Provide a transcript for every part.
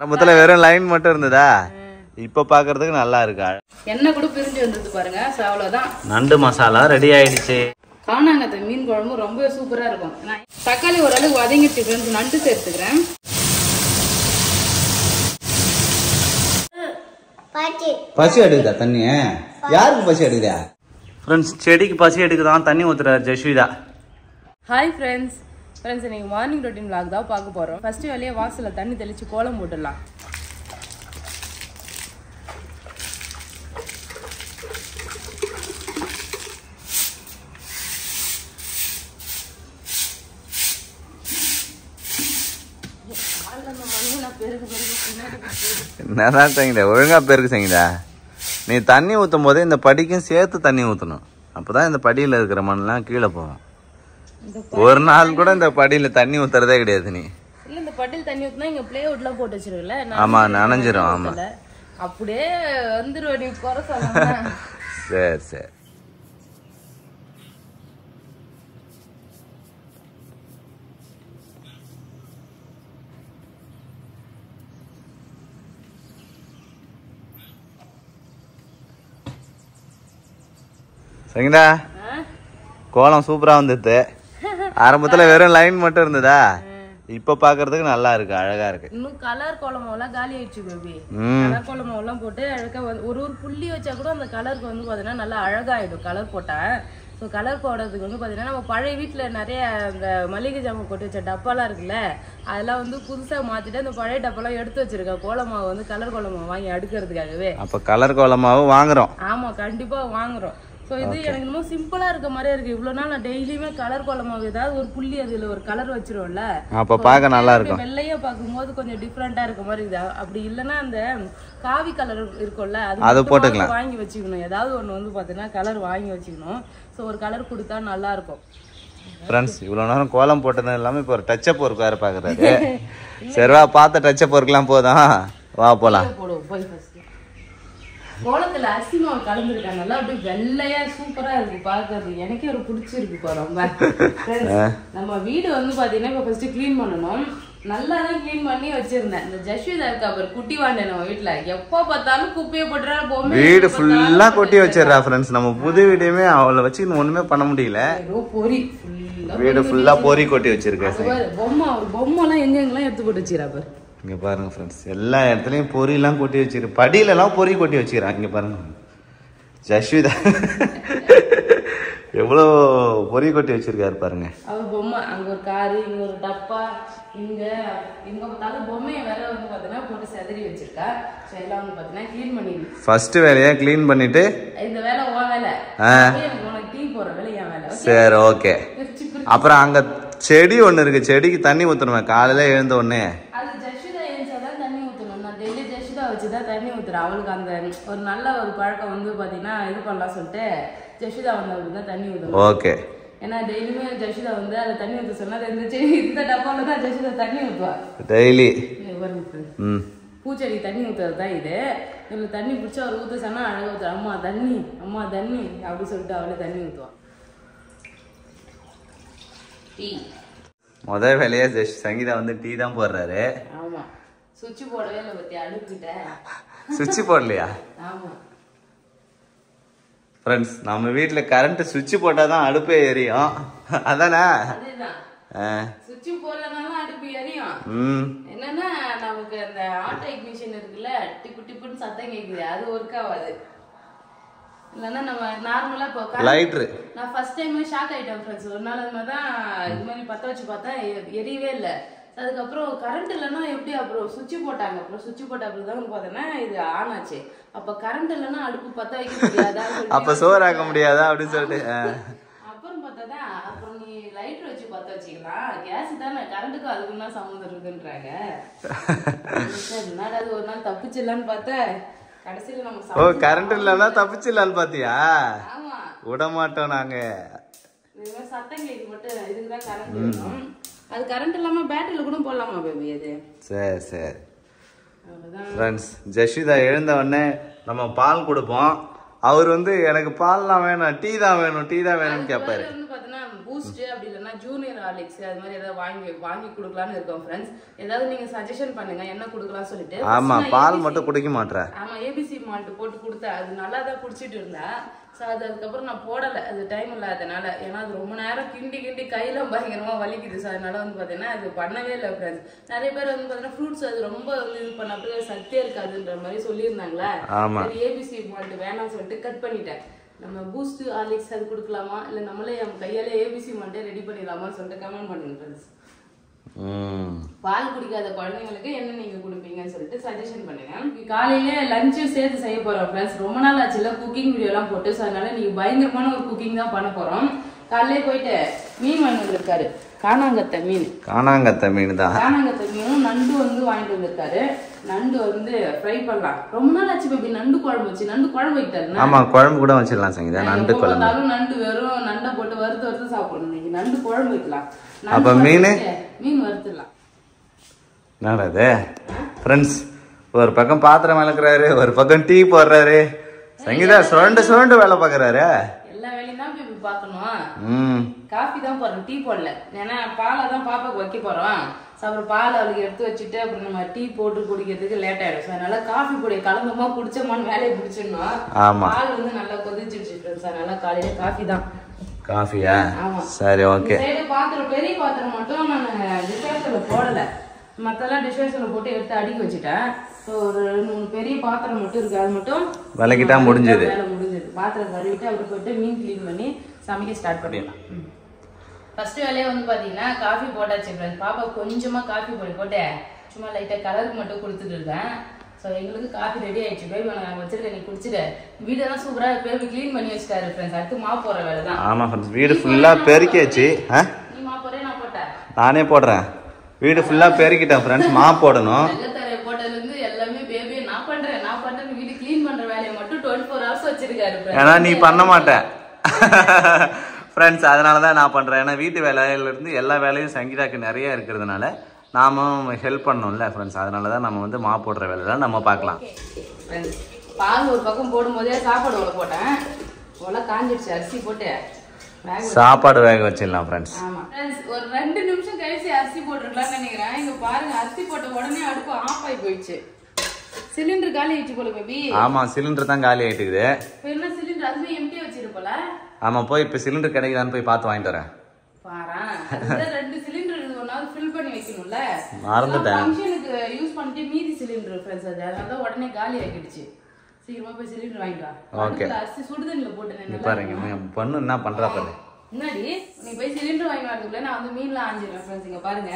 ஆரம்பத்துல வெறும் லைன் மட்டும் இருந்ததா, இப்ப பாக்குறதுக்கு நல்லா இருக்கா. எண்ணெய் கூட பிரிஞ்சு வந்தது பாருங்க. அவ்வளவுதான், நண்டு மசாலா ரெடி ஆயிடுச்சு. காணாங்கத்தை மீன் குழம்பு ரொம்ப சூப்பரா இருக்கும். தக்காளி ஓரளவுக்கு வதங்கிட்டு நண்டு சேர்த்துக்கிறேன். பசி எடுக்குதா தண்ணி? யாருக்கு பசி எடுக்குதா? ஃப்ரெண்ட்ஸ், செடிக்கு பசி எடுக்குதான், தண்ணி ஊத்துறாரு ஜஸ்விதா. ஹாய் ஃப்ரெண்ட்ஸ், இன்னைக்கு மார்னிங் ரொட்டீன் vlog தான் பார்க்க போறோம். ஃபர்ஸ்ட் வேலையே வாசல்ல தண்ணி தெளிச்சு கோலம் போட்டுடலாம். என்னதான் செய்யுதா, ஒழுங்கா பெருக்கு செய்யுதா. நீ தண்ணி ஊற்றும் போதே இந்த படிக்கும் சேர்த்து தண்ணி ஊற்றணும். அப்போதான் இந்த படியில் இருக்கிற மண்ணெல்லாம் கீழே போகும். ஒரு நாள் கூட இந்த படியில தண்ணி ஊத்துறதே கிடையாது. நீ இல்ல இந்த படியில் தண்ணி ஊத்துனா இங்க பிளேவுட்லாம் போட்டு வச்சிருக்கல. ஆமா, நனைஞ்சிரும். ஆமா, அப்படியே வந்துருவ நீ குறை சொல்லலாம். சரி சரி. சரிங்களா, கோலம் சூப்பரா வந்துது. ஆரம்பத்துல வெறும் லைன் மட்டும் இருந்ததா, இப்ப பாக்குறதுக்கு நல்லா இருக்கு, அழகா இருக்கு. இன்னும் கலர் கோலமாவெல்லாம் காலி ஆயிடுச்சு பேபி. கலர் கோலமாவெல்லாம் போட்டு அழகா ஒரு புள்ளி வச்சா கூட அந்த கலருக்கு வந்து பாத்தீங்கன்னா நல்லா அழகாயிடும் கலர் போட்டா. ஸோ கலர் போடுறதுக்கு வந்து பாத்தீங்கன்னா நம்ம பழைய வீட்டுல நிறைய இந்த மளிகை ஜாமான் போட்டு வச்ச டப்பாலாம் இருக்குல்ல, அதெல்லாம் வந்து புதுசா மாத்திட்டு அந்த பழைய டப்பாலாம் எடுத்து வச்சிருக்கேன். கோலமாவை வந்து கலர் கோலமாவை வாங்கி அடுக்கிறதுக்காகவே. அப்ப கலர் கோலமாவு வாங்குறோம். ஆமா, கண்டிப்பா வாங்குறோம். ஸோ இது எனக்கு இன்னும் சிம்பிளா இருக்க மாதிரியே இருக்கு. இவ்வளவு நாள் நான் டெய்லியுமே கலர் கோலமாவு ஏதாவது ஒரு புள்ளி அதுல ஒரு கலர் வச்சிருவோம்ல, அப்ப பாக்க நல்லா இருக்கும். வெள்ளையா பார்க்கும்போது கொஞ்சம் டிஃப்ரெண்டா இருக்க மாதிரி இருக்குது. அப்படி இல்லைன்னா அந்த காவி கலர் இருக்கும்ல, அது போட்டுக்கலாம், வாங்கி வச்சுக்கணும். ஏதாவது ஒண்ணு வந்து பாத்தீங்கன்னா கலர் வாங்கி வச்சுக்கணும். ஸோ ஒரு கலர் கொடுத்தா நல்லா இருக்கும். ஃப்ரெண்ட்ஸ், இவ்வளவு நேரம் கோலம் போட்டது எல்லாமே இப்போ ஒரு டச்சப் ஒர்க் வேற பாக்குறாரு. சரிவா, பார்த்த டச்சப் ஒர்க்லாம் போதும், வா போலாம். போடுவோம் போய் ஃபர்ஸ்ட். கோலத்துல அரிசி மாவு கலந்துருக்காங்கல்ல, அப்படியே வெள்ளையா சூப்பரா இருக்கு பாக்குறது. எனக்கே ஒரு பிடிச்சிருக்கு இப்போ ரொம்ப. நம்ம வீடு வந்து பாத்தீங்கன்னா இப்போ ஃபர்ஸ்ட் கிளீன் பண்ணணும். நல்லா தான் கிளீன் பண்ணி வச்சிருந்தேன். இந்த ஜஸ்விதா இருக்கா பாரு, குட்டி வாண்டேன் நம்ம வீட்டுல. எப்போ பார்த்தாலும் குப்பையை போட்டுறா, பொம்மை வீடு ஃபுல்லா கொட்டி வச்சிடறா. ஃப்ரெண்ட்ஸ், நம்ம புது வீடையுமே அவளை வச்சு ஒண்ணுமே பண்ண முடியல. பொறி வீடு ஃபுல்லா பொறி கொட்டி வச்சிருக்கேன். பொம்மை பொம்மைலாம் எங்கெங்கெல்லாம் எடுத்து போட்டு வச்சிரா பாரு. இங்க பாருங்க ஃப்ரெண்ட்ஸ், எல்லா இடத்துலயும் பொரியெல்லாம் கொட்டி வச்சிரு, படியில எல்லாம் பொறி கொட்டி வச்சிருக்கான். இங்க பாருங்க ஜஸ்விதா எவ்வளவு பொறி கொட்டி வச்சிருக்காரு பாருங்க. அவ பொம்மை அங்க ஒரு காரு, இங்க ஒரு டப்பா, இங்க பார்த்தாலும் பொம்மையை வேற வந்து பாத்தீங்கன்னா போட்டு செதறி வச்சிருக்கா. ஸோ எல்லாம் வந்து பாத்தீங்கன்னா கிளீன் பண்ணிடு. ஃபர்ஸ்ட் வேலையா கிளீன் பண்ணிட்டு இந்த வேலை உன் வேலை, உனக்கு டீ போடுற வேலை என் வேலை. சரி, ஓகே. அப்புறம் அங்க செடி ஒண்ணு இருக்கு, செடிக்கு தண்ணி ஊத்தணும் காலையில எழுந்த உடனே. அது ஜஸ்விதா எழுந்தாதான் தண்ணி ஊத்தணும். நான் டெய்லி ஜஸ்விதா வச்சுதான் தண்ணி ஊத்துறேன். அவளுக்கு அந்த ஒரு நல்ல ஒரு பழக்கம் வந்து பாத்தீங்கன்னா இது பண்ணலாம் சொல்லிட்டு ஜஸ்விதா வந்தவங்களுக்கு தான் தண்ணி ஊத்தணும். ஓகே. ஏன்னா டெய்லியுமே ஜஸ்விதா வந்து அதை தண்ணி ஊற்ற சொன்னா இந்த டப்பால தான் ஜஸ்விதா தண்ணி ஊற்றுவா டெய்லி. பூச்செடி தண்ணி ஊற்றுறது தான் இது. இதில் தண்ணி பிடிச்சி அவர் ஊற்ற சொன்னா அழகாக ஊற்றுவா. அம்மா தண்ணி, அம்மா தண்ணி அப்படி சொல்லிட்டு அவளே தண்ணி ஊற்றுவா. டீ முதல் வேலையா சங்கீதா வந்து டீ தான் போடுறாரு. ஆமா, சுவிட்ச் போடவே இல்லை பத்தி அடுப்புக்கிட்ட. சுவிட்ச் போடலையா? ஆமா ஃப்ரெண்ட்ஸ், நம்ம வீட்டுல கரண்ட் சுவிட்ச் போட்டாதான் அடுப்பே எரியும், அதானே? சுவிட்ச் போடலனாலும் அடுப்பு எரியும். என்னன்னா நமக்கு அந்த ஆட்டோ இக்னிஷன் இருக்குல்ல, டிப்பு டிப்புன்னு சத்தம் கேக்குது, அது ஒர்க் ஆகாது. இல்லைன்னா நம்ம நார்மலா இப்போ லைட்ரு நான் ஃபர்ஸ்ட் டைம் ஷாக் ஆயிட்டேன் ஃப்ரெண்ட்ஸ். ஒரு நாள் அது மாதிரி தான் இது மாதிரி பற்ற வச்சு பார்த்தா எரியவே இல்லை. அதுக்கப்புறம் கரண்ட் இல்லைன்னா எப்படி, அப்புறம் சுவிட்ச் போட்டாங்க. அப்புறம் சுவிட்ச் போட்ட அப்புறம் தான் பார்த்தோன்னா இது ஆன் ஆச்சு. அப்ப கரண்ட் இல்லைன்னா அடுப்பு பற்ற வைக்க முடியாதா, அப்ப சோறாக்க முடியாதா அப்படின்னு சொல்லிட்டு அப்புறம் பார்த்தாதான் அப்புறம் நீ லைட் வச்சு பற்ற வச்சுக்கலாம், கேஸ் தானே, கரண்ட்டுக்கும் அதுக்குன்னா சம்மந்தம் இருக்குன்றாங்க. முன்னாடி அது ஒரு நாள் தப்பிச்சிடலான்னு பார்த்தா கடைசியில நம்ம கரண்ட் இல்லைன்னா தப்பிச்சிடலான்னு பாத்தியா? ஆமா, விட மாட்டோம் நாங்க. சத்தம் கேட்க மட்டும் இதுக்குதான் கரண்ட் வேணும். அது கரண்ட் இல்லாம பேட்டரியில கூட போடலாமா பேபி அது? சரி சரி. ஃப்ரெண்ட்ஸ், ஜஸ்விதா எழுந்த உடனே நம்ம பால் கொடுப்போம். அவர் வந்து எனக்கு பால்லாம் வேணும், டீ தான் வேணும், டீ தான் வேணும்னு கேட்பாரு. வந்து பாத்தீங்கன்னா பூஸ்ட் அப்படி இல்லைன்னா ஜூனியர் ஹார்லிக்ஸ் அது மாதிரி ஏதாவது வாங்கி கொடுக்கலாம்னு இருக்கோம் ஃப்ரெண்ட்ஸ். ஏதாவது நீங்க சஜஷன் பண்ணுங்க என்ன கொடுக்கலாம் சொல்லிட்டு. ஆமா பால் மட்டும் குடிக்க மாட்டேன். ஆமா ஏபிசி மால்ட் போட்டு கொடுத்தா அது நல்லா தான் குடிச்சிட்டு இருந்தா. ஸோ அதுக்கப்புறம் நான் போடலை, அது டைம் இல்லாதனால. ஏன்னா அது ரொம்ப நேரம் கிண்டி கையெல்லாம் பயங்கரமா வலிக்குது. ஸோ அதனால வந்து பார்த்தீங்கன்னா அது பண்ணவே இல்லை ஃப்ரெண்ட்ஸ். நிறைய பேர் வந்து பார்த்தீங்கன்னா ஃப்ரூட்ஸ் அது ரொம்ப வந்து இது பண்ணப்போ சத்தே இருக்காதுன்ற மாதிரி சொல்லியிருந்தாங்களா. சரி ஏபிசி மால்ட் வேணாம்னு சொல்லிட்டு கட் பண்ணிட்டேன். நம்ம பூஸ்ட் ஹார்லிக்ஸ் அது கொடுக்கலாமா இல்லை நம்மளே நம்ம கையாலே ஏபிசி மால்ட்டே ரெடி பண்ணிடலாமான்னு சொல்லிட்டு கமெண்ட் பண்ணுங்க ஃப்ரெண்ட்ஸ். பால் குடிக்காத குழந்தைங்களுக்கு என்ன நீங்க கொடுப்பீங்கன்னு சொல்லிட்டு சஜஷன் பண்ணுங்க. காலையில லஞ்சும் சேர்த்து செய்ய போறோம் ஃப்ரெண்ட்ஸ். ரொம்ப நாள் ஆச்சுல குக்கிங் வீடியோ எல்லாம் போட்டு. ஸோ அதனால நீங்க பயங்கரமான ஒரு குக்கிங் தான் பண்ண போறோம். காலையிலே போயிட்டு மீன் வாங்கிட்டு வந்திருக்காரு, காணாங்கத்தை மீன். காணாங்கத்தை மீனும் நண்டு வந்து வாங்கிட்டு வந்திருக்காரு. நண்டு வந்து ஃப்ரை பண்ணலாம். ரொம்ப நாள் ஆச்சு பேபி நண்டு குழம்பு வச்சு. நண்டு குழம்பு வைத்தாரு. ஆமா குழம்பு கூட வச்சிடலாம் சங்கீதா. நண்டு குழம்பு நண்டு வெறும் நண்டை போட்டு வறுத்து சாப்பிடணும். இன்னைக்கு நண்டு குழம்பு வைக்கலாம். அப்ப மீன் வறுத்துடலாம். என்னது ஃப்ரெண்ட்ஸ், ஒரு பக்கம் பாத்திரம் விளக்குறாரு, ஒரு பக்கம் டீ போடுறாரு. சங்கீதா சுரண்டு வேலை பாக்குறாரு. எல்லா வேலையும் தான் பேபி பாக்கணும். காஃபி தான் போடுறோம், டீ போடல. ஏன்னா பாலை தான் பாப்பாக்கு வைக்க போறோம். அப்புறம் பால் அவளுக்கு எடுத்து வச்சுட்டு அப்புறம் நம்ம டீ போட்டு குடிக்கிறதுக்கு லேட் ஆயிடும். அதனால காஃபி பொடி கலந்தமா குடிச்சோமான்னு வேலையை பிடிச்சிடணும். பால் வந்து நல்லா கொதிச்சிருச்சு ஃப்ரெண்ட்ஸ். அதனால காலையில காஃபி தான். காஃபியா? சரி ஓகே. பாத்திரம் பெரிய பாத்திரம் மட்டும் நான் டிஷ்வாஷர்ல போடல, மத்தெல்லாம் டிஷ்வாஷர்ல போட்டு எடுத்து அடுக்கி வச்சுட்டேன். ஒரு 3 பெரிய பாத்திரம் மட்டும் இருக்கு, அது மட்டும் விளக்கிட்டா முடிஞ்சது. பாத்திரம் கழுவிட்டு அப்படி போயிட்டு மீன் கிளீன் பண்ணி சமைக்க ஸ்டார்ட் பண்ணிடலாம். ஃபர்ஸ்ட் வேலையை வந்து பாத்தீங்கன்னா காஃபி போட்டாச்சு ஃப்ரெண்ட்ஸ். பாப்பா கொஞ்சமா காஃபி பொடி போட்டு சும்மா லைட்டா கலருக்கு மட்டும் கொடுத்துட்டு இருக்கேன். ஸோ எங்களுக்கு காஃபி ரெடி ஆயிடுச்சு. போய் நான் வச்சிருக்கேன், நீ குடிச்சிட்டு. வீடெல்லாம் சூப்பரா பேபி கிளீன் பண்ணி வச்சுட்டாரு ஃப்ரெண்ட்ஸ். அடுத்து மாப் போற வேலை தான். ஆமா ஃப்ரெண்ட்ஸ், வீடு ஃபுல்லா பெருக்கியாச்சு. நீ மாப் போறே நான் போட்டேன்? நானே போடுறேன். வீடு ஃபுல்லா பெருக்கிட்டேன் ஃப்ரெண்ட்ஸ். மாப் போடணும். வெள்ளத்தரை போட்டதுல இருந்து எல்லாமே பேபி நான் பண்றேன் வீடு கிளீன் பண்ற வேலையை மட்டும் 24 hours வச்சிருக்காரு ஃப்ரெண்ட்ஸ். ஏன்னா நீ பண்ண மாட்டே ஃப்ரெண்ட்ஸ், அதனாலதான் நான் பண்றேன். ஏன்னா வீட்டு வேலையில இருந்து எல்லா வேலையும் சங்கீதாக்கு நிறைய இருக்கிறதுனால நாமும் ஹெல்ப் பண்ணணும்ல ஃப்ரெண்ட்ஸ். அதனால தான் நம்ம வந்து மாப் போடுற வேலை தான் நம்ம பார்க்கலாம். பால் ஒரு பக்கம் போடும்போதே சாப்பாடு உள்ள போட்டேன். உள்ள காஞ்சிடுச்சு. அரிசி போட்டு சாப்பாடு வேக வச்சிடலாம் ஃப்ரெண்ட்ஸ். ஆமா ஃப்ரெண்ட்ஸ், ஒரு 2 நிமிஷம் கழிச்சு அரிசி போட்டுருக்கலாம்னு நினைக்கிறேன். இங்க பாருங்க, அரிசி போட்ட உடனே அடுப்பு ஆஃப் ஆகி போயிடுச்சு. சிலிண்டர் காலி ஆயிடுச்சு போல பேபி. ஆமா சிலிண்டர் தான் காலி ஆயிட்டுக்குது. என்ன சிலிண்டர் அதுவே எம்டி வச்சிருப்போல. ஆமா போய் இப்ப சிலிண்டர் கிடைக்குதான்னு போய் பார்த்து வாங்கிட்டு வரேன். பாரா 2 சிலிண்டர் ஒன்னாவது ஃபில் பண்ணி வைக்கணும்ல. மறந்துட்டேன். ஃபங்க்ஷனுக்கு யூஸ் பண்ணிட்டு மீதி சிலிண்டர் ஃப்ரெண்ட்ஸ். அதனால தான் உடனே காலி ஆகிடுச்சு. சீக்கிரமா போய் சிலிண்டர் வாங்கிட்டு வா. ஓகே. அரிசி சுடுதண்ணில போட்டு பாருங்க பொண்ணு என்ன பண்றா பாரு. முன்னாடி நீ போய் சிலிண்டர் வாங்கி வரதுக்குள்ள நான் வந்து மீன்லாம் ஆஞ்சிடுறேன் ஃப்ரெண்ட்ஸ். இங்க பாருங்க,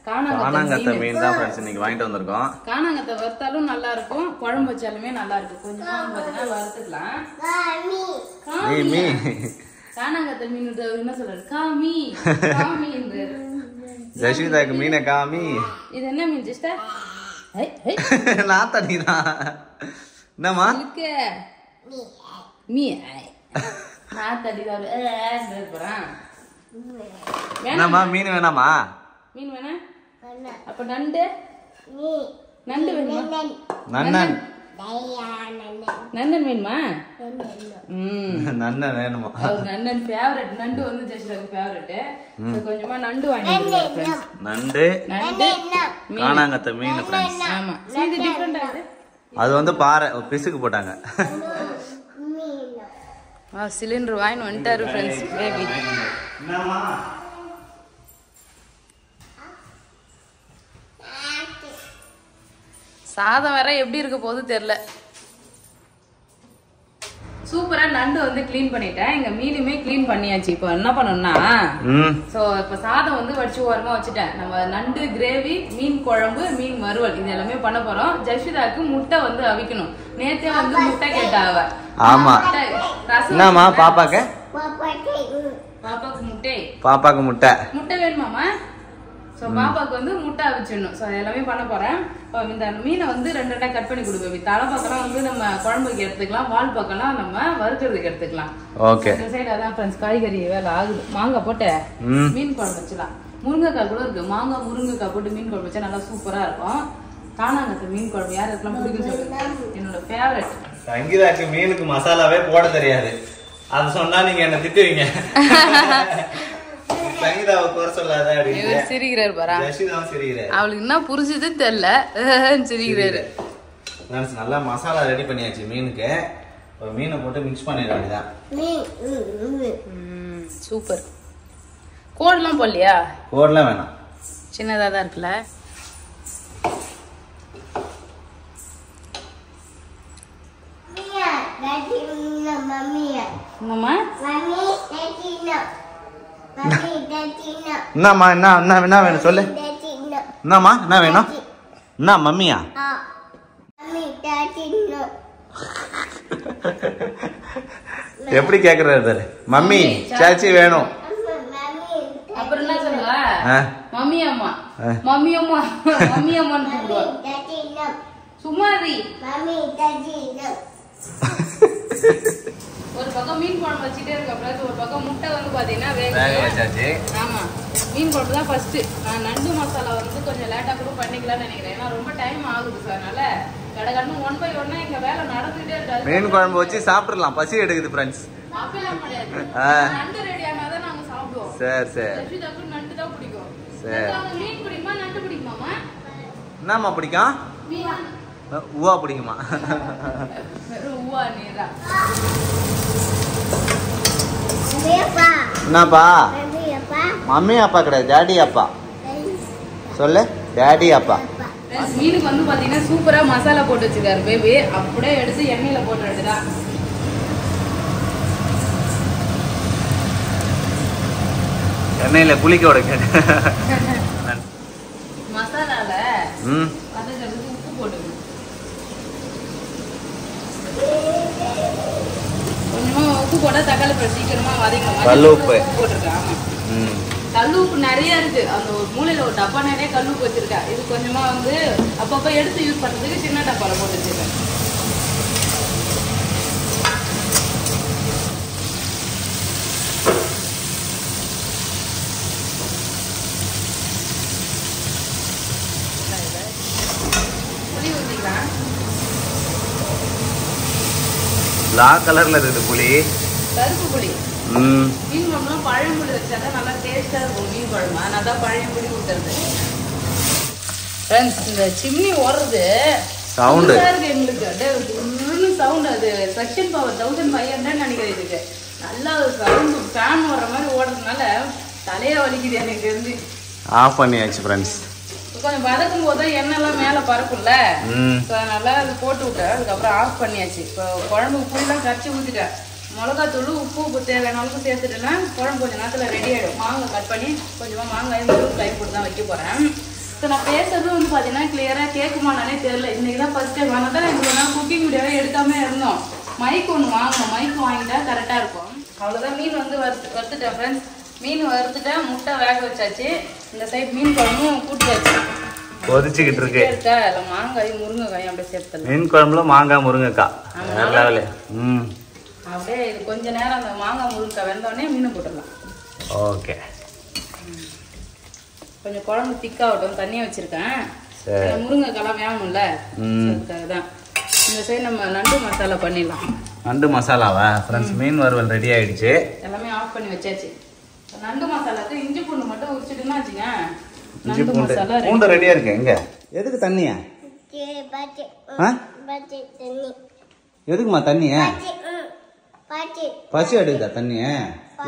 காணாங்கத்தை மீன் தான் ஃப்ரெண்ட்ஸ் இன்னைக்கு வாங்கிட்டு வந்திருக்கோம். காணாங்கத்தை வறுத்தாலும் நல்லா இருக்கும், குழம்பு வச்சாலுமே நல்லா இருக்கும். கொஞ்சமா பாத்தீங்கன்னா வறுத்துக்கலாம். காணாங்கத்தை மீன் என்ன சொல்றாரு? காமி ஜஷிதாக்கு மீனை காமி. இது என்ன மீன் ஜிஸ்டா? நான் தண்ணிதான். என்னம்மா மீ நான் தண்ணிதான். வேணாமா மீன்? வேணாமா மீன் வேணா? அப்ப நண்டு வேணுமா? நன்னன் வேணுமா? நன்னன் வேணுமா? நன்னன் ஃபேவரட். நண்டு வந்து ஜெஷிதாக்கு ஃபேவரட். கொஞ்சமா நண்டு வாங்கிட்டு நண்டு காணாங்கத்தை மீன் ஃப்ரெண்ட்ஸ். ஆமா இது டிஃபரண்டா இருக்கு. அது வந்து பாறை பிசுக்கு போட்டாங்க. சிலிண்டர் வாங்கி வந்துட்டாரு ஃப்ரெண்ட்ஸ் பேபி. சாதம் வேற எப்படி இருக்க போது தெரியல. சூப்பரா நண்டு வந்து கிளீன் பண்ணிட்டேன். எங்க மீனுமே கிளீன் பண்ணியாச்சு. இப்போ என்ன பண்ணணும்னா சோ இப்ப சாதம் வந்து வடிச்சு ஓரமா வச்சுட்டேன். நம்ம நண்டு கிரேவி, மீன் குழம்பு, மீன் வறுவல் இது எல்லாமே பண்ண போறோம். ஜஷிதாக்கு முட்டை வந்து அவிக்கணும். நேத்தே வந்து முட்டை கேட்டா அவ. ஆமா என்னமா பாப்பாக்கு? பாப்பாக்கு முட்டை வேணுமாமா? ஸோ பாப்பாவுக்கு வந்து முட்டை அவிச்சிடணும். ஸோ எல்லாமே பண்ண போறேன். இந்த மீனை வந்து 2 2 கட் பண்ணி கொடுப்பேன். தலை பக்கம்லாம் வந்து நம்ம குழம்புக்கு எடுத்துக்கலாம், வால் பக்கம்லாம் நம்ம வறுக்கிறதுக்கு எடுத்துக்கலாம். ஓகே. இந்த சைடு அதான் ஃப்ரெண்ட்ஸ் காய்கறி வேலை ஆகுது. மாங்காய் போட்டு மீன் குழம்பு வச்சுலாம். முருங்கைக்காய் கூட இருக்கு. மாங்காய் முருங்கைக்காய் போட்டு மீன் குழம்பு வச்சா நல்லா சூப்பரா இருக்கும். காணாங்கத்தை மீன் குழம்பு யாருக்கெல்லாம் பிடிக்கும் சொல்லுங்க. என்னோட ஃபேவரட். சங்கீதாக்கு மீனுக்கு மசாலாவே போட தெரியாது. அது சொன்னா நீங்க என்ன திட்டுவீங்க. சங்கீதாவை குறை சொல்லாத அப்படின்னு சிரிக்கிறாரு பாரா. ஜெஷிதான் சிரிக்கிறாரு. அவளுக்கு என்ன புரிஞ்சது தெரியல, சிரிக்கிறாரு. நல்லா மசாலா ரெடி பண்ணியாச்சு மீனுக்கு. ஒரு மீனை போட்டு மிக்ஸ் பண்ணிட வேண்டியதான். சூப்பர். கோடெல்லாம் போடலையா? கோடெல்லாம் வேணாம், சின்னதா தான் இருக்குல்ல. என்னம்மா என்ன வேணும் சொல்லு. என்னம்மா என்ன வேணும்? என்ன மம்மியா? எப்படி கேக்குறாரு பாரு. மம்மி சாச்சி வேணும். அப்புறம் என்ன சொல்லுவா? மம்மி அம்மா மம்மி அம்மா மம்மி அம்மான்னு கூப்பிடுவா. சும்மாதி ஒரு பக்கம் மீன் குழம்பு வச்சுட்டே இருக்க, ஒரு பக்கம் முட்டை வந்து பாத்தீங்கன்னா வேக வச்சாச்சு. ஆமா, மீன் குழம்பு தான் ஃபர்ஸ்ட். நான் நண்டு மசாலா வந்து கொஞ்சம் லேட்டா கூட பண்ணிக்கலாம்னு நினைக்கிறேன், ஏன்னா ரொம்ப டைம் ஆகுது சார். அதனால கடகடன்னு 1 by 1 இங்க வேலை நடந்துட்டே இருக்காது. மீன் குழம்பு வச்சு சாப்பிடலாம், பசி எடுக்குது ஃப்ரெண்ட்ஸ். அப்பெல்லாம் கிடையாது, நண்டு ரெடி ஆனாதான் நாங்க சாப்பிடுவோம். சரி சரி, ரஷிதாக்கு நண்டு தான் பிடிக்கும். சரி, மீன் பிடிக்குமா நண்டு பிடிக்குமாமா? என்னம்மா பிடிக்கும்? உவா பிடிக்குமா? உவா நீரா. என்னப்பா? மம்மி அப்பா கிடையாது, டாடி அப்பா. சொல்லு, டாடி அப்பா. மீனுக்கு வந்து பாத்தீங்கன்னா சூப்பரா மசாலா போட்டு வச்சிருக்காரு பேபி. அப்படியே எடுத்து எண்ணெயில போட்டு வேண்டியதான். எண்ணெயில குளிக்க உடைக்க மசாலால வதக்கிறதுக்கு உப்பு போட்டுக்கணும். கொஞ்சமா உப்பு போட்டா தக்காளி பழம் சீக்கிரமா வதக்கும். கல் உப்பு போட்டிருக்கேன். ஆமா, கல் உப்பு நிறைய இருக்கு. அந்த ஒரு மூலையில ஒரு டப்பா நிறைய கல் உப்பு வச்சிருக்கேன். இது கொஞ்சமா வந்து அப்பப்ப எடுத்து யூஸ் பண்றதுக்கு சின்ன டப்பால போட்டு வச்சிருக்கேன். புளி ஊத்திக்கலாம். பிளாக் கலர்ல இருக்கு புளி, கருப்பு புளி. மீன் குழம்புலாம் பழம்புளி வச்சாதான் நல்லா டேஸ்டா இருக்கும் மீன் குழம்பு. அதனால தான் பழம்புளி ஊத்துறது. ஃப்ரெண்ட்ஸ், இந்த சிம்னி ஓடுறது சவுண்ட் இருக்கு எங்களுக்கு. அப்படியே சவுண்ட். அது செக்ஷன் பவர் 1500 நினைக்கிறேன். இதுக்கு நல்லா சவுண்ட் ஃபேன் ஓடுற மாதிரி ஓடுறதுனால தலையே வலிக்குது எனக்கு தெரிஞ்சு. ஆஃப் பண்ணியாச்சு ஃப்ரெண்ட்ஸ். கொஞ்சம் வதக்கும் போது எண்ணெய்லாம் மேலே பறக்கும்ல, அதனால அது போட்டு விட்டேன். அதுக்கப்புறம் ஆஃப் பண்ணியாச்சு. இப்போ குழம்பு புளிலாம் கரைச்சி ஊற்றிட்டேன். மிளகாத்தூள் உப்பு தேவையான அளவுக்கு சேர்த்துட்டேன்னா குழம்பு கொஞ்சம் நேரத்தில் ரெடி ஆகிடும். மாங்காய் கட் பண்ணி கொஞ்சமாக மாங்காய் கை போட்டு தான் வைக்க போகிறேன். இப்போ நான் பேசுறது வந்து பார்த்தீங்கன்னா கிளியராக கேட்குமானாலே தெரியல. இன்றைக்கி தான் ஃபர்ஸ்ட் டைம். ஆனால் தான் எனக்கு நான் குக்கிங் வீடியோவே எடுக்காமல் இருந்தோம். மைக் ஒன்று வாங்கணும், மைக் வாங்கிட்டா கரெக்டாக இருக்கும். அவ்வளோதான். மீன் வந்து வறுத்துட்டேன் ஃப்ரெண்ட்ஸ். மீன் வறுத்துட்டேன், முட்டை வேக வச்சாச்சு. இந்த சைட் மீன் குழம்பும் கூட்டு வச்சு கொதிச்சுக்கிட்டு இருக்கு. மாங்காய் முருங்கைக்காய் அப்படியே சேர்த்து மீன் குழம்புல மாங்காய் முருங்கைக்காய் அப்படியே இது கொஞ்ச நேரம் அந்த மாங்காய் முருங்கைக்காய் வெந்தோடனே மீனை போட்டுடலாம். ஓகே, கொஞ்சம் குழம்பு திக்காகட்டும். தண்ணியை வச்சிருக்கேன், முருங்கைக்காய்லாம் வேணும்ல, அதுக்காக தான். இந்த சைடு நம்ம நண்டு மசாலா பண்ணிடலாம். நண்டு மசாலாவா ஃப்ரெண்ட்ஸ்? மீன் வறுவல் ரெடி ஆயிடுச்சு, எல்லாமே ஆஃப் பண்ணி வச்சாச்சு. நண்டு மசாலாக்கு இஞ்சி பூண்டு மட்டும் உரிச்சிட்டுன்னா வச்சுங்க. இஞ்சி பூண்டு ரெடியா இருக்கு. எங்க எதுக்கு தண்ணியா? எதுக்குமா தண்ணிய? பசி எடுக்குதா தண்ணிய?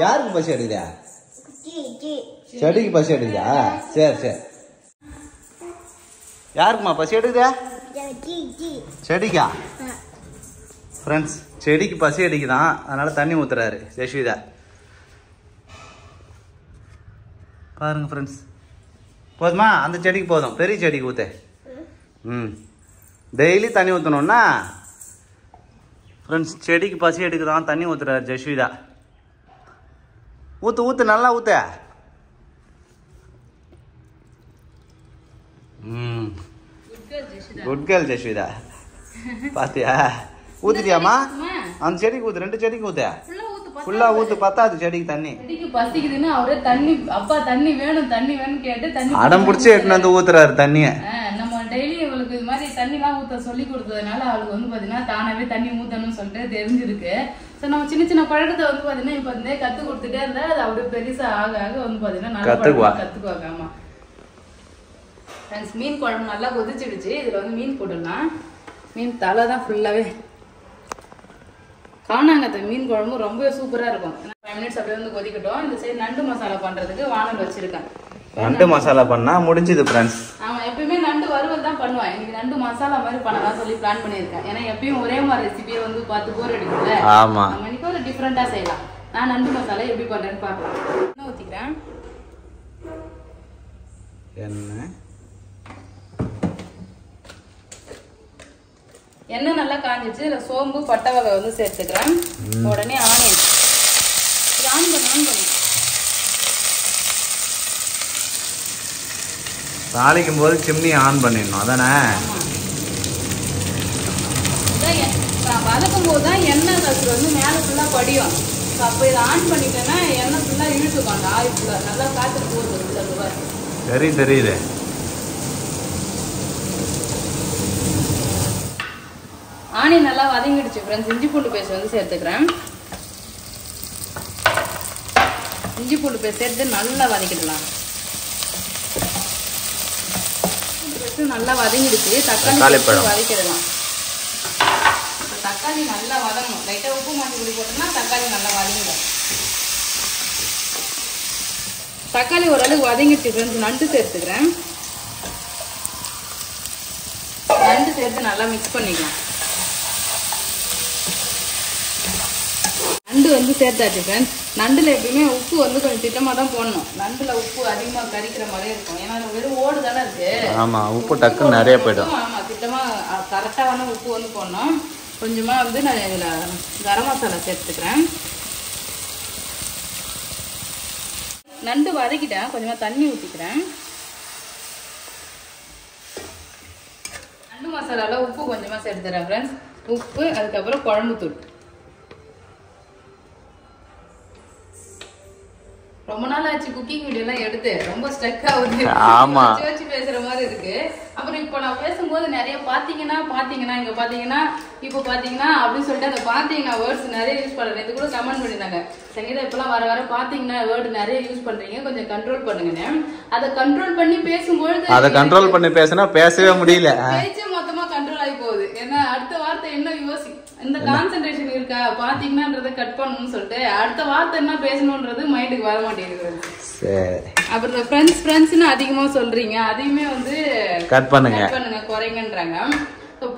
யாருக்கு பசி எடுக்குதா? செடிக்கு பசி எடுக்குதா? சரி சரி. யாருக்குமா பசி எடுக்குதா? செடிக்கா? ஃப்ரெண்ட்ஸ், செடிக்கு பசி அடிக்குதான், அதனால தண்ணி ஊத்துறாரு ஜெஷ்விதா. பாருங்க ஃப்ரெண்ட்ஸ், போதுமா? அந்த செடிக்கு போதும், பெரிய செடிக்கு ஊற்று. டெய்லி தண்ணி ஊற்றணும்னா ஃப்ரெண்ட்ஸ், செடிக்கு பசி எடுக்குதான், தண்ணி ஊற்றுறாரு ஜெஷ்விதா. ஊற்று ஊற்று, நல்லா ஊற்ற. Good girl Jeshvitha. பாத்தியா? ஊத்துட்டியாமா? அந்த செடிக்கு ஊத்து, 2 செடிக்கு ஊத்த. ஃபுல்லா ஊத்து, பத்தாது செடிக்கு தண்ணி. செடிக்கு பசிக்குதுன்னு அவரே தண்ணி, அப்பா தண்ணி வேணும் தண்ணி வேணும் கேட்டு தண்ணி அடம் பிடிச்சி எடுத்து வந்து ஊத்துறாரு தண்ணிய. நம்ம டெய்லி இவளுக்கு இது மாதிரி மாதிரி தண்ணிலாம் ஊற்ற சொல்லி கொடுத்ததுனால அவளுக்கு வந்து பார்த்தீங்கன்னா தானாகவே தண்ணி ஊற்றணும்னு சொல்லிட்டு தெரிஞ்சிருக்கு. ஸோ நம்ம சின்ன சின்ன பழக்கத்தை வந்து பார்த்தீங்கன்னா இப்போ வந்து கற்றுக் கொடுத்துட்டே இருந்தால் அது அப்படியே பெருசாக ஆக ஆக வந்து பார்த்தீங்கன்னா நல்லா கற்றுக்குவாங்க. ஆமாம் ஃப்ரெண்ட்ஸ், மீன் குழம்பு நல்லா கொதிச்சிடுச்சு. இதில் வந்து மீன் போட்டுடலாம். மீன் தலை தான் ஃபுல்லாகவே காணாங்கத்தை மீன் குழம்பு ரொம்பவே சூப்பராக இருக்கும். 5 மினிட்ஸ் அப்படியே வந்து கொதிக்கட்டும். இந்த சைடு நண்டு மசாலா பண்ணுறதுக்கு வானல் வச்சுருக்கேன். நண்டு மசாலா பண்ணா முடிஞ்சது ஃப்ரெண்ட்ஸ். ஆமா, எப்பயுமே நண்டு வறுவல் தான் பண்ணுவேன். இன்னைக்கு நண்டு மசாலா மாதிரி பண்ணலாம் சொல்லி பிளான் பண்ணியிருக்கேன். ஏன்னா எப்பயும் ஒரே மாதிரி ரெசிபியை வந்து பார்த்து போர் அடிக்கும்ல. ஆமா, நம்ம இன்னைக்கு ஒரு டிஃப்ரெண்டா செய்யலாம். நான் நண்டு மசாலா எப்படி பண்றேன்னு பார்க்கலாம். என்ன ஊத்திக்கிறேன்? எண்ணெய் நல்லா காஞ்சிச்சு. இதுல சோம்பு பட்டை வகை வந்து சேர்த்துக்கிறேன். உடனே ஆனியன் ஆன் பண்ணி தாளிக்கும் போது சிம்னி ஆன் பண்ணிடணும் அதானே? வதக்கும் போது தான் எண்ணெய் கசுறு வந்து மேலே ஃபுல்லாக படியும். அப்போ இதை ஆன் பண்ணிட்டேன்னா எண்ணெய் ஃபுல்லாக இழுத்துக்கும். அந்த ஆயில் ஃபுல்லாக நல்லா காற்று போகுது. தெரியுது. ஆனியன் நல்லா வதங்கிடுச்சு ஃப்ரெண்ட்ஸ். இஞ்சி பூண்டு பேஸ்ட் வந்து சேர்த்துக்கிறேன். இஞ்சி பூண்டு பேஸ்ட் சேர்த்து நல்லா வதக்கிடலாம். நல்லா வதங்கிடுச்சு. தக்காளி வதக்கிடலாம். தக்காளி நல்லா வதங்கணும். லைட்டா உப்பு மஞ்சள் போட்டோம்னா தக்காளி நல்லா வதங்கிடும். தக்காளி ஓரளவுக்கு வதங்கிடுச்சு ஃப்ரெண்ட்ஸ். நண்டு சேர்த்துக்கிறேன். நண்டு சேர்த்து நல்லா மிக்ஸ் பண்ணிக்கலாம். நண்டு வந்து சேர்த்தாச்சு ஃப்ரெண்ட்ஸ். நண்டுல எப்பயுமே உப்பு வந்து கொஞ்சம் திட்டமா தான் போடணும். நண்டுல உப்பு அதிகமா கறிக்கிற மாதிரி இருக்கும். ஏன்னா வெறும் ஓடு தானே இருக்கு. ஆமா, உப்பு டக்கு நிறைய போயிடும். ஆமா, திட்டமா கரெக்டான உப்பு வந்து போடணும். கொஞ்சமா வந்து நான் இதுல கரம் மசாலா சேர்த்துக்கிறேன். நண்டு வதக்கிட்டேன். கொஞ்சமா தண்ணி ஊற்றிக்கிறேன். நண்டு மசாலால உப்பு கொஞ்சமா சேர்த்துறேன் ஃப்ரெண்ட்ஸ். உப்பு, அதுக்கப்புறம் குழம்பு தூள். ரொம்ப நாள் ஆச்சு குக்கிங் வீடியோ எல்லாம் எடுத்து. ரொம்ப ஸ்ட்ரக் ஆகுது. ஆமா, வச்சு பேசுற மாதிரி இருக்கு. அப்புறம் இப்போ நான் பேசும்போது நிறைய பாத்தீங்கன்னா இங்க பாத்தீங்கன்னா இப்போ பாத்தீங்கன்னா அப்படின்னு சொல்லிட்டு அந்த பாத்தீங்கன்னா வேர்ட்ஸ் நிறைய யூஸ் பண்றேன். இது கூட கமெண்ட் பண்ணிருந்தாங்க, சங்கீதா இப்பெல்லாம் வர பாத்தீங்கன்னா வேர்டு நிறைய யூஸ் பண்றீங்க, கொஞ்சம் கண்ட்ரோல் பண்ணுங்கன்னு. அதை கண்ட்ரோல் பண்ணி பேசும்போது அதை கண்ட்ரோல் பண்ணி பேசினா பேசவே முடியல. பேச்சு மொத்தமா கண்ட்ரோல் ஆகி போகுது. ஏன்னா அடுத்த வார்த்தை என்ன யோசி இந்த கான்சென்ட்ரேஷன் இருக்கா பாத்தீங்கன்னான்றதை கட் பண்ணணும்னு சொல்லிட்டு அடுத்த வார்த்தை என்ன பேசணும்ன்றது மைண்டுக்கு வர மாட்டேங்குது. அப்புறம் இந்த ஃப்ரெண்ட்ஸ்னு அதிகமா சொல்றீங்க, அதையுமே வந்து கட் பண்ணுங்க குறைங்கன்றாங்க.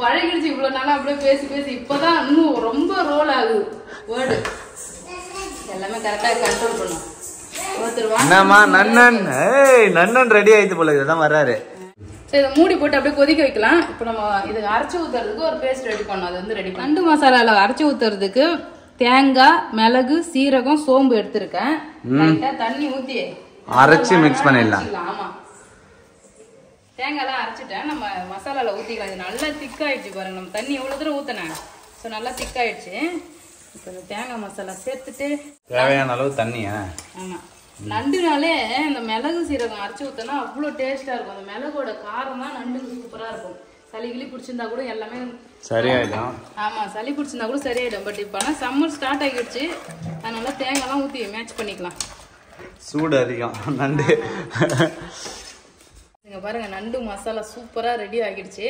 பழகிடுச்சு இவ்வளவு நாளா அப்படியே பேசி இப்பதான் இன்னும் ரொம்ப ரோல் ஆகுது வேர்டு. எல்லாமே கரெக்டா கண்ட்ரோல் பண்ணும். நன்னன் ரெடி ஆயிடுச்சு போல. இதுதான் வர்றாரு. இதை மூடி போட்டு அப்படியே கொதிக்க வைக்கலாம். இப்போ நம்ம இதுக்கு அரைச்சி ஊத்துறதுக்கு ஒரு பேஸ்ட் ரெடி பண்ணோம். அது வந்து ரெடி பண்ண நண்டு மசாலால அரைச்சி ஊத்துறதுக்கு தேங்காய், மிளகு, சீரகம், சோம்பு எடுத்திருக்கேன். தண்ணி ஊத்தி அரைச்சி மிக்ஸ் பண்ணிடலாம். ஆமா, தேங்காய்லாம் அரைச்சிட்டேன். நம்ம மசாலால ஊத்திக்கலாம். இது நல்லா திக்காயிடுச்சு பாருங்க. நம்ம தண்ணி எவ்வளவு தூரம் ஊத்தினேன். ஸோ நல்லா திக்காயிடுச்சு. இப்போ இந்த தேங்காய் மசாலா சேர்த்துட்டு தேவையான அளவு தண்ணியா? ஆமா, நண்டுனாலே இந்த மிளகு சீரகம் அரைச்சி ஊற்றினா அவ்வளோ டேஸ்ட்டாக இருக்கும். அந்த மிளகோட காரம் தான் நண்டுக்கு சூப்பராக இருக்கும். சளி கிளி பிடிச்சிருந்தா கூட எல்லாமே சரியாயிடும். ஆமாம், சளி பிடிச்சிருந்தா கூட சரியாயிடும். பட் இப்போ ஆனால் சம்மர் ஸ்டார்ட் ஆகிடுச்சு. அதனால தேங்காய்லாம் ஊற்றி மேட்ச் பண்ணிக்கலாம். சூடு அதிகம் நண்டு. இங்கே பாருங்க, நண்டு மசாலா சூப்பராக ரெடி ஆகிடுச்சு.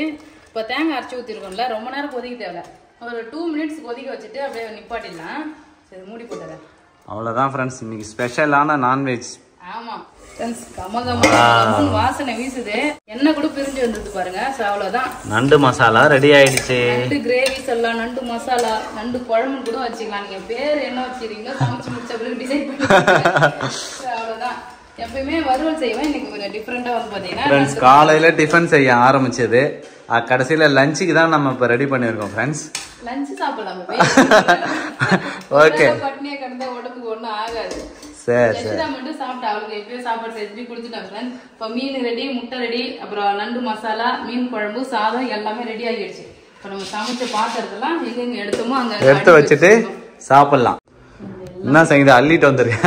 இப்போ தேங்காய் அரைச்சி ஊற்றிருக்கோம்ல, ரொம்ப நேரம் கொதிக்க தேவை. ஒரு 2 மினிட்ஸ் கொதிக்க வச்சுட்டு அப்படியே நிப்பாட்டிடலாம். சரி, மூடி போட்டுறேன். அவ்வளவுதான் ஃப்ரெண்ட்ஸ், இன்னைக்கு ஸ்பெஷலான நான்வெஜ். ஆமா ஃப்ரெண்ட்ஸ், கமகம வாசனை வீசுது. எண்ணெய் கூட பிரிஞ்சு வந்தது பாருங்க. சோ அவ்வளவுதான், நண்டு மசாலா ரெடி ஆயிடுச்சு. நண்டு கிரேவி சொல்லலாம், நண்டு மசாலா, நண்டு குழம்பு கூட வச்சுக்கலாம். நீங்க பேர் என்ன வச்சிருக்கீங்க சமைச்சு முடிச்ச பிறகு டிசைட் பண்ணி அவ்வளவுதான். எப்பயுமே வறுவல் செய்வேன். இன்னைக்கு கொஞ்சம் டிஃபரெண்டா வந்து பாத்தீங்கன்னா ஃப்ரெண்ட்ஸ், காலையில டிஃபன் செய்ய ஆரம்பிச்சது, கடைசியில லஞ்சுக்கு தான் நம்ம இப்ப ரெடி பண்ணிருக்கோம் ஃப்ரெண்ட்ஸ். லஞ்ச் சாப்பிடலாம். ஓகே, பட்னியா கிடந்தா உடம்புக்கு ஒண்ணும் ஆகாது. சரி சரி, மட்டும் சாப்பிட்டா அவளுக்கு எப்பயும் சாப்பாடு செஞ்சு கொடுத்துட்டேன் ஃப்ரெண்ட்ஸ். இப்போ மீன் ரெடி, முட்டை ரெடி, அப்புறம் நண்டு மசாலா, மீன் குழம்பு, சாதம் எல்லாமே ரெடி ஆகிடுச்சு. இப்போ நம்ம சமைச்ச பாத்திரத்தெல்லாம் எங்க எடுத்தோமோ அங்க எடுத்து வச்சுட்டு சாப்பிடலாம். என்ன சங்கீதா அள்ளிட்டு வந்துருக்கேன்.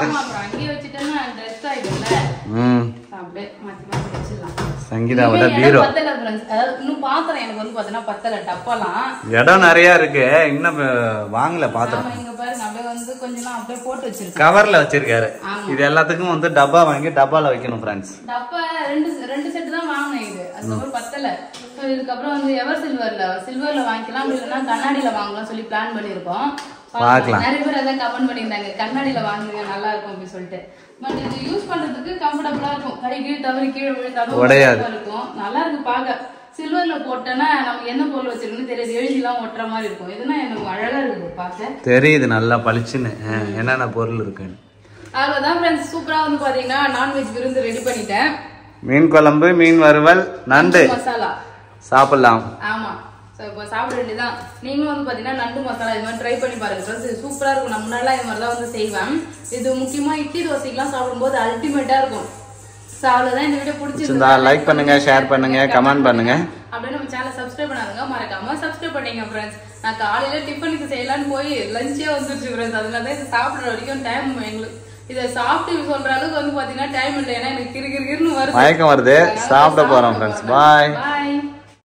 ஆமா, அப்புறம் அங்கேயே வச்சுட்டேன்னா டஸ்ட் ஆயிடும்ல. அப்படியே மாத்தி மாத்தி வச்சிடலாம். சங்கீதாவோட பீரோ ஃப்ரெண்ட்ஸ். அதாவது இன்னும் பாத்திரம் எனக்கு வந்து பாத்தீங்கன்னா பத்தல, டப்பாலாம் இடம் நிறைய இருக்கு, இன்னும் வாங்கல பாத்திரம். இங்க பாருங்க அப்படியே வந்து கொஞ்சம் அப்படியே போட்டு வச்சிருக்கேன், கவர்ல வச்சிருக்காரு. இது எல்லாத்துக்கும் வந்து டப்பா வாங்கி டப்பால வைக்கணும் ஃப்ரெண்ட்ஸ். டப்பா ரெண்டு செட் தான் வாங்கினேன், இது அதுக்கப்புறம் பத்தல. இதுக்கப்புறம் வந்து எவர் சில்வர்ல வாங்கிக்கலாம், அப்படி இல்லைன்னா கண்ணாடியில வாங்கலாம் சொல்லி பிளான் பண்ணிருக்கோம். நிறைய பேர் அதான் கமெண்ட் பண்ணியிருந்தாங்க, கண்ணாடியில வாங்குங்க நல்லா இருக்கும் அப்படின்னு சொல்லிட்டு. பட் இது யூஸ் பண்றதுக்கு கம்ஃபர்டபுளா இருக்கும், கை கீழே தவறி கீழே விழுந்தாலும் இருக்கும், நல்லா இருக்கு பாக்க. சில்வர்ல போட்டோன்னா நம்ம என்ன பொருள் வச்சிருக்கோம்னு தெரியாது, எழுதிலாம் ஒட்டுற மாதிரி இருக்கும். இதுனா எனக்கு அழகா இருக்கு பாக்க, தெரியுது நல்லா பளிச்சுன்னு என்னென்ன பொருள் இருக்குன்னு. அவ்வளவுதான் ஃப்ரெண்ட்ஸ், சூப்பரா வந்து பாத்தீங்கன்னா நான்வெஜ் விருந்து ரெடி பண்ணிட்டேன். மீன் குழம்பு, மீன் வறுவல், நண்டு மசாலா சாப்பிடலாம். ஆமா, இப்போ சாப்பிட வேண்டியதான். நீங்களும் வந்து பாத்தீங்கன்னா நண்டு மசாலா இது மாதிரி ட்ரை பண்ணி பாருங்க, சூப்பரா இருக்கும். நான் முன்னாடிலாம் இது மாதிரி தான் வந்து செய்வேன். இது முக்கியமா இட்லி தோசைக்கெல்லாம் சாப்பிடும்போது அல்டிமேட்டா இருக்கும். அவ்வளவுதான், இந்த வீடியோ பிடிச்சிருந்தா லைக் பண்ணுங்க, ஷேர் பண்ணுங்க, கமெண்ட் பண்ணுங்க. அப்படியே நம்ம சேனல் சப்ஸ்கிரைப் பண்ணாதுங்க, மறக்காம சப்ஸ்கிரைப் பண்ணீங்க ஃப்ரெண்ட்ஸ். நான் காலையில டிஃபனுக்கு செய்யலான்னு போய் லஞ்சே வந்துருச்சு ஃப்ரெண்ட்ஸ். அதனால தான் சாப்பிடுற வரைக்கும் டைம் எங்களுக்கு இதை சாப்பிட்டு சொல்ற அளவுக்கு வந்து பாத்தீங்கன்னா டைம் இல்லை. ஏன்னா எனக்கு கிறுகிறுன்னு வருது, மயக்கம் வருது. சாப்பிட போறோம் ஃப்ரெண்ட்ஸ். பாய்.